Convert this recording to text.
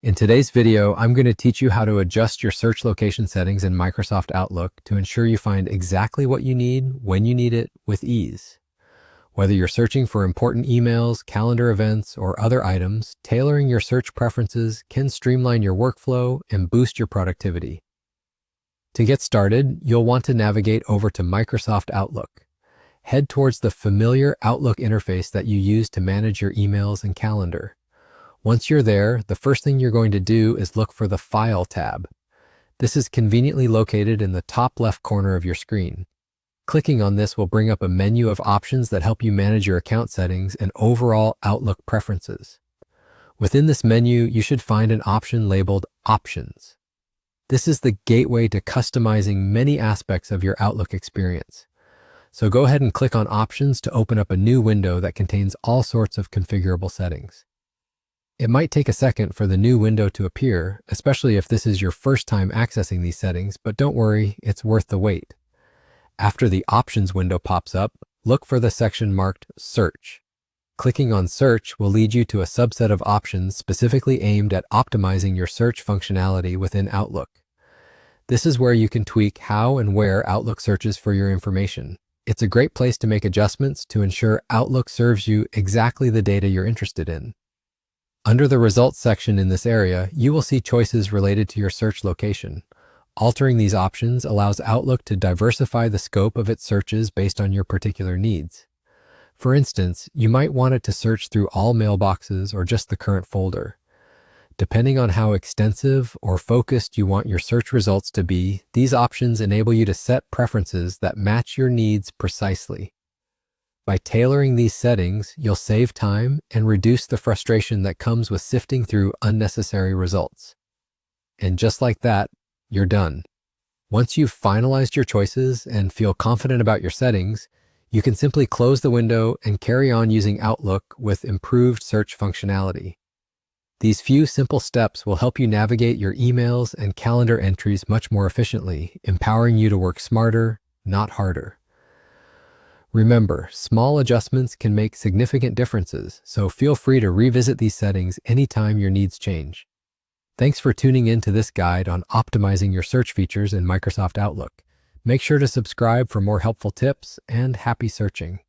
In today's video, I'm going to teach you how to adjust your search location settings in Microsoft Outlook to ensure you find exactly what you need when you need it with ease. Whether you're searching for important emails, calendar events, or other items, tailoring your search preferences can streamline your workflow and boost your productivity. To get started, you'll want to navigate over to Microsoft Outlook. Head towards the familiar Outlook interface that you use to manage your emails and calendar. Once you're there, the first thing you're going to do is look for the File tab. This is conveniently located in the top left corner of your screen. Clicking on this will bring up a menu of options that help you manage your account settings and overall Outlook preferences. Within this menu, you should find an option labeled Options. This is the gateway to customizing many aspects of your Outlook experience. So go ahead and click on Options to open up a new window that contains all sorts of configurable settings. It might take a second for the new window to appear, especially if this is your first time accessing these settings, but don't worry, it's worth the wait. After the Options window pops up, look for the section marked Search. Clicking on Search will lead you to a subset of options specifically aimed at optimizing your search functionality within Outlook. This is where you can tweak how and where Outlook searches for your information. It's a great place to make adjustments to ensure Outlook serves you exactly the data you're interested in. Under the Results section in this area, you will see choices related to your search location. Altering these options allows Outlook to diversify the scope of its searches based on your particular needs. For instance, you might want it to search through all mailboxes or just the current folder. Depending on how extensive or focused you want your search results to be, these options enable you to set preferences that match your needs precisely. By tailoring these settings, you'll save time and reduce the frustration that comes with sifting through unnecessary results. And just like that, you're done. Once you've finalized your choices and feel confident about your settings, you can simply close the window and carry on using Outlook with improved search functionality. These few simple steps will help you navigate your emails and calendar entries much more efficiently, empowering you to work smarter, not harder. Remember, small adjustments can make significant differences, so feel free to revisit these settings anytime your needs change. Thanks for tuning in to this guide on optimizing your search features in Microsoft Outlook. Make sure to subscribe for more helpful tips, and happy searching.